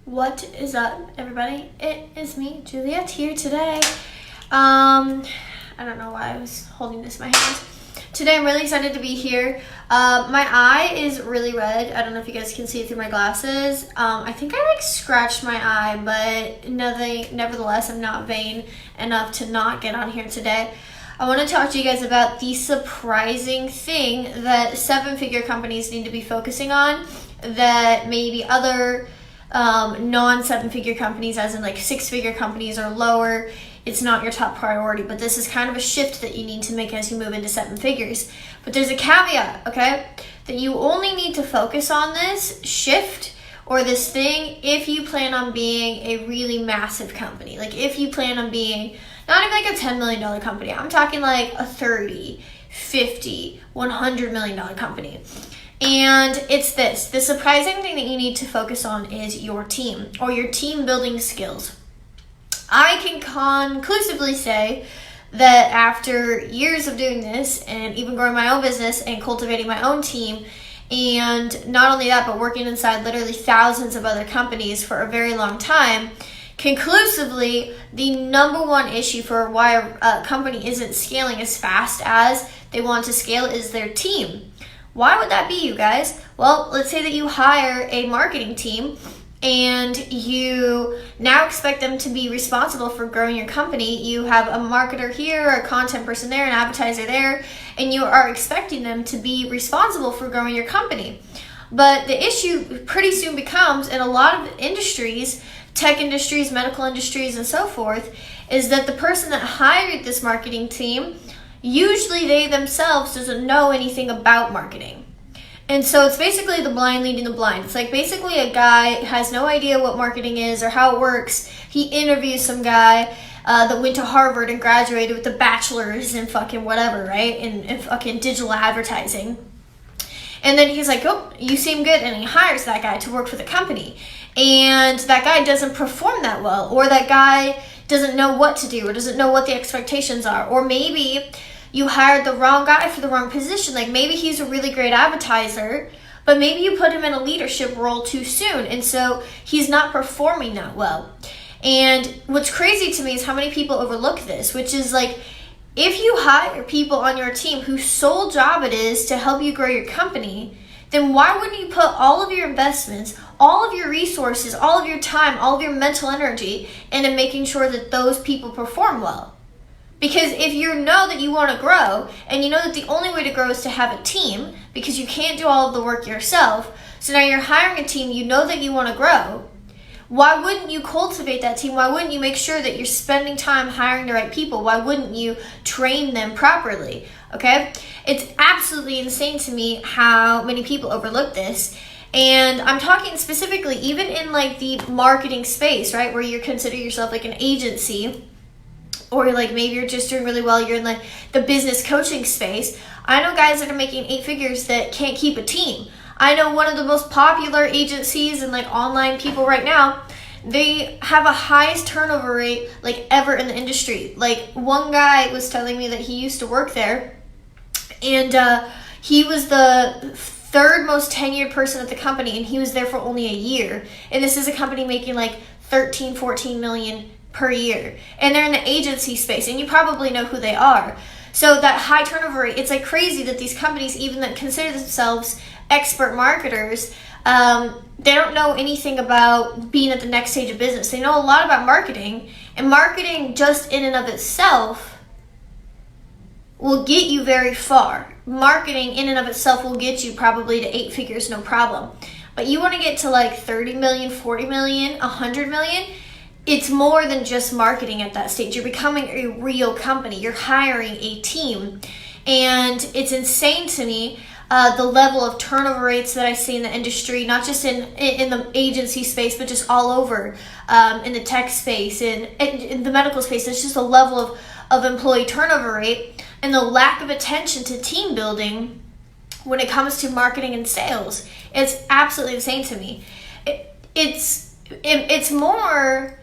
What is up, everybody? It is me, Juliet, here today. I don't know why I was holding this in my hands. Today I'm really excited to be here. My eye is really red. I don't know if you guys can see it through my glasses. I think I scratched my eye, but nevertheless, I'm not vain enough to not get on here today. I want to talk to you guys about the surprising thing that seven-figure companies need to be focusing on that maybe other non-seven-figure companies, as in like six-figure companies or lower, it's not your top priority. But this is kind of a shift that you need to make as you move into seven figures. But there's a caveat, okay? That you only need to focus on this shift or this thing if you plan on being a really massive company. Like if you plan on being not even like a $10 million company. I'm talking like a 30, 50, $100 million company. And it's this. The surprising thing that you need to focus on is your team or your team building skills. I can conclusively say that after years of doing this and even growing my own business and cultivating my own team, and not only that, but working inside literally thousands of other companies for a very long time, conclusively, the number one issue for why a company isn't scaling as fast as they want to scale is their team. Why would that be, you guys? Well, let's say that you hire a marketing team and you now expect them to be responsible for growing your company. You have a marketer here, a content person there, an advertiser there, and you are expecting them to be responsible for growing your company. But the issue pretty soon becomes, in a lot of industries, tech industries, medical industries, and so forth, is that the person that hired this marketing team, usually they themselves doesn't know anything about marketing. And so it's basically the blind leading the blind. It's like basically a guy has no idea what marketing is or how it works. He interviews some guy that went to Harvard and graduated with a bachelor's in fucking whatever, right? In fucking digital advertising. And then he's like, oh, you seem good. And he hires that guy to work for the company. And that guy doesn't perform that well. Or that guy doesn't know what to do or doesn't know what the expectations are. Or maybe you hired the wrong guy for the wrong position. Like maybe he's a really great advertiser, but maybe you put him in a leadership role too soon. And so he's not performing that well. And what's crazy to me is how many people overlook this, which is like, if you hire people on your team whose sole job it is to help you grow your company, then why wouldn't you put all of your investments, all of your resources, all of your time, all of your mental energy into making sure that those people perform well? Because if you know that you want to grow, and you know that the only way to grow is to have a team, because you can't do all of the work yourself, so now you're hiring a team, you know that you want to grow, why wouldn't you cultivate that team? Why wouldn't you make sure that you're spending time hiring the right people? Why wouldn't you train them properly? Okay? It's absolutely insane to me how many people overlook this. And I'm talking specifically even in like the marketing space, right? Where you consider yourself like an agency, or like maybe you're just doing really well, you're in like the business coaching space. I know guys that are making 8 figures that can't keep a team. I know one of the most popular agencies and like online people right now, they have a highest turnover rate like ever in the industry. Like one guy was telling me that he used to work there, and he was the third most tenured person at the company, and he was there for only a year. And this is a company making like 13, 14 million per year. And they're in the agency space, and you probably know who they are. So that high turnover rate, it's like crazy that these companies, even that consider themselves expert marketers, they don't know anything about being at the next stage of business. They know a lot about marketing, and marketing just in and of itself will get you very far. Marketing in and of itself will get you probably to 8 figures, no problem. But you want to get to like 30 million, 40 million, 100 million, it's more than just marketing at that stage. You're becoming a real company. You're hiring a team. And it's insane to me the level of turnover rates that I see in the industry, not just in the agency space, but just all over in the tech space and in the medical space. It's just a level of employee turnover rate and the lack of attention to team building when it comes to marketing and sales. It's absolutely insane to me. It's more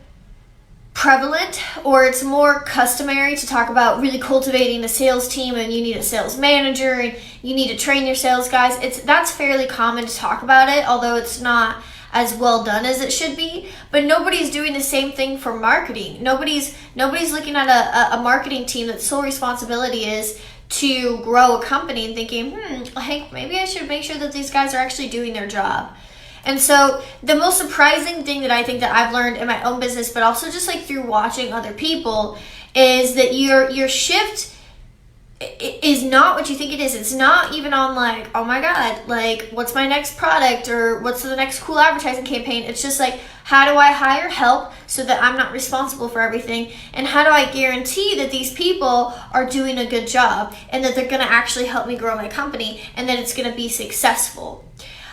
prevalent, or it's more customary to talk about really cultivating a sales team, and you need a sales manager and you need to train your sales guys. That's fairly common to talk about it, although it's not as well done as it should be, but nobody's doing the same thing for marketing. Nobody's looking at a marketing team that's sole responsibility is to grow a company and thinking, like maybe I should make sure that these guys are actually doing their job. And so the most surprising thing that I think that I've learned in my own business, but also just like through watching other people, is that your shift is not what you think it is. It's not even on like, oh my God, like what's my next product or what's the next cool advertising campaign. It's just like, how do I hire help so that I'm not responsible for everything? And how do I guarantee that these people are doing a good job and that they're going to actually help me grow my company and that it's going to be successful?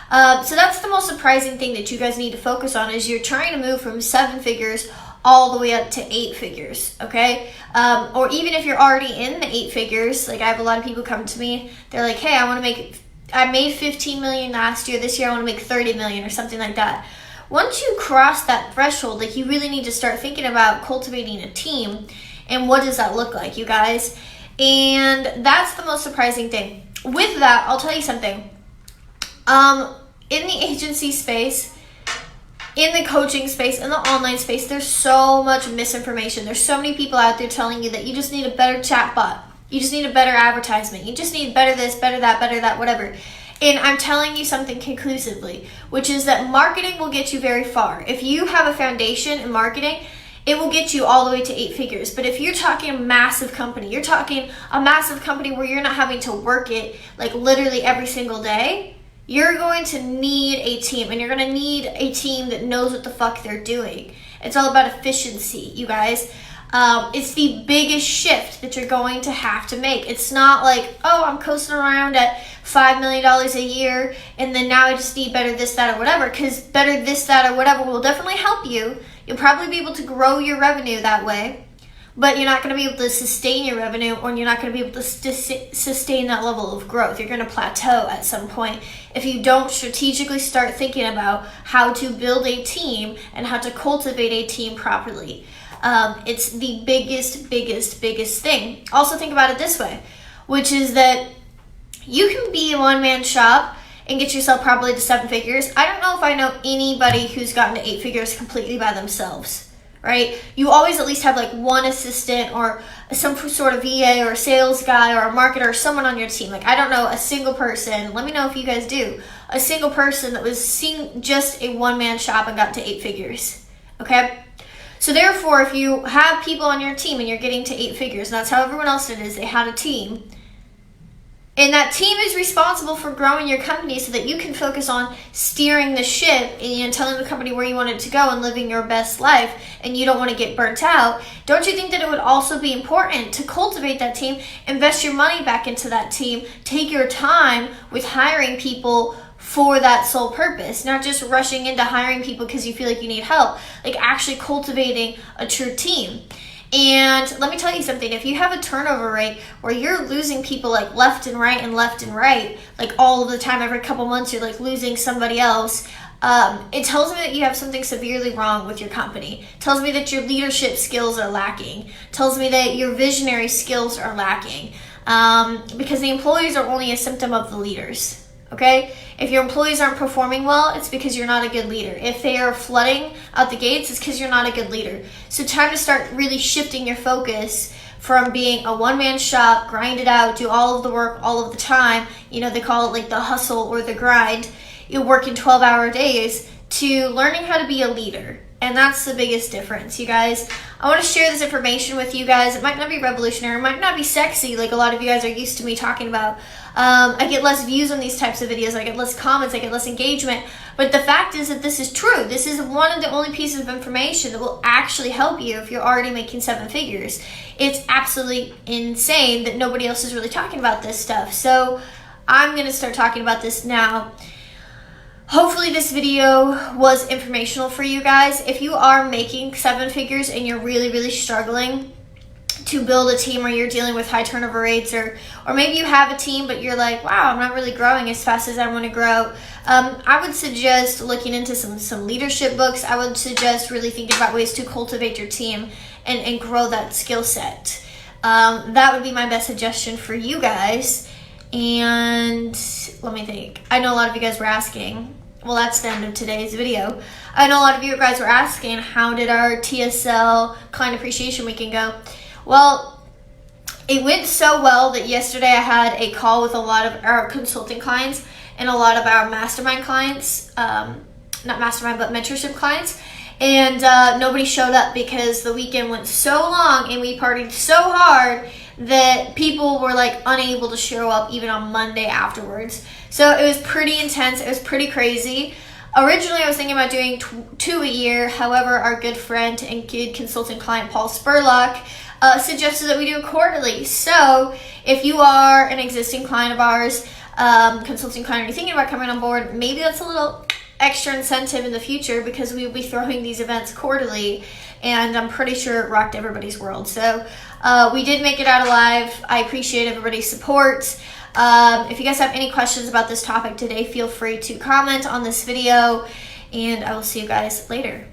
So that's the most surprising thing that you guys need to focus on, is you're trying to move from 7 figures all the way up to 8 figures, okay? Or even if you're already in the 8 figures, like I have a lot of people come to me, they're like, hey, I made 15 million last year, this year I want to make 30 million or something like that. Once you cross that threshold, like you really need to start thinking about cultivating a team and what does that look like, you guys? And that's the most surprising thing. With that, I'll tell you something. In the agency space, in the coaching space, in the online space, there's so much misinformation. There's so many people out there telling you that you just need a better chatbot. You just need a better advertisement. You just need better this, better that, whatever. And I'm telling you something conclusively, which is that marketing will get you very far. If you have a foundation in marketing, it will get you all the way to 8 figures. But if you're talking a massive company, you're talking a massive company where you're not having to work it like literally every single day, you're going to need a team, and you're going to need a team that knows what the fuck they're doing. It's all about efficiency, you guys. It's the biggest shift that you're going to have to make. It's not like, oh, I'm coasting around at $5 million a year, and then now I just need better this, that, or whatever, because better this, that, or whatever will definitely help you. You'll probably be able to grow your revenue that way, but you're not going to be able to sustain your revenue, or you're not going to be able to sustain that level of growth. You're going to plateau at some point if you don't strategically start thinking about how to build a team and how to cultivate a team properly. It's the biggest thing. Also think about it this way, which is that you can be a one-man shop and get yourself probably to 7 figures. I don't know if I know anybody who's gotten to 8 figures completely by themselves. Right? You always at least have like one assistant or some sort of VA or a sales guy or a marketer or someone on your team. Like I don't know a single person, let me know if you guys do, a single person that was seeing just a one-man shop and got to 8 figures. Okay? So therefore, if you have people on your team and you're getting to 8 figures, and that's how everyone else did, is they had a team, and that team is responsible for growing your company so that you can focus on steering the ship and telling the company where you want it to go and living your best life, and you don't want to get burnt out. Don't you think that it would also be important to cultivate that team, invest your money back into that team, take your time with hiring people for that sole purpose, not just rushing into hiring people because you feel like you need help, like actually cultivating a true team. And let me tell you something, if you have a turnover rate where you're losing people like left and right, like all of the time, every couple months you're like losing somebody else, it tells me that you have something severely wrong with your company. It tells me that your leadership skills are lacking. It tells me that your visionary skills are lacking, because the employees are only a symptom of the leaders. Okay? If your employees aren't performing well, it's because you're not a good leader. If they are flooding out the gates, it's because you're not a good leader. So time to start really shifting your focus from being a one-man shop, grind it out, do all of the work all of the time. You know, they call it like the hustle or the grind. You're working 12-hour days, to learning how to be a leader. And that's the biggest difference, you guys. I want to share this information with you guys. It might not be revolutionary, it might not be sexy like a lot of you guys are used to me talking about. I get less views on these types of videos, I get less comments, I get less engagement. But the fact is that this is true. This is one of the only pieces of information that will actually help you if you're already making 7 figures. It's absolutely insane that nobody else is really talking about this stuff. So I'm going to start talking about this now. Hopefully this video was informational for you guys. If you are making 7 figures and you're really struggling to build a team, or you're dealing with high turnover rates, or maybe you have a team but you're like, wow, I'm not really growing as fast as I want to grow, I would suggest looking into some leadership books. I would suggest really thinking about ways to cultivate your team and grow that skill set. That would be my best suggestion for you guys. And let me think. I know a lot of you guys were asking, well, that's the end of today's video. I know a lot of you guys were asking, how did our TSL Client Appreciation Weekend go? Well, it went so well that yesterday I had a call with a lot of our consulting clients and a lot of our mastermind clients, not mastermind, but mentorship clients. And nobody showed up because the weekend went so long and we partied so hard that people were like unable to show up even on Monday afterwards. So it was pretty intense. It was pretty crazy. Originally, I was thinking about doing 2 a year. However, our good friend and good consultant client, Paul Spurlock, suggested that we do it quarterly. So if you are an existing client of ours, consulting client, or you're thinking about coming on board, maybe that's a little extra incentive in the future, because we will be throwing these events quarterly, and I'm pretty sure it rocked everybody's world. So we did make it out alive. I appreciate everybody's support. If you guys have any questions about this topic today, feel free to comment on this video, and I will see you guys later.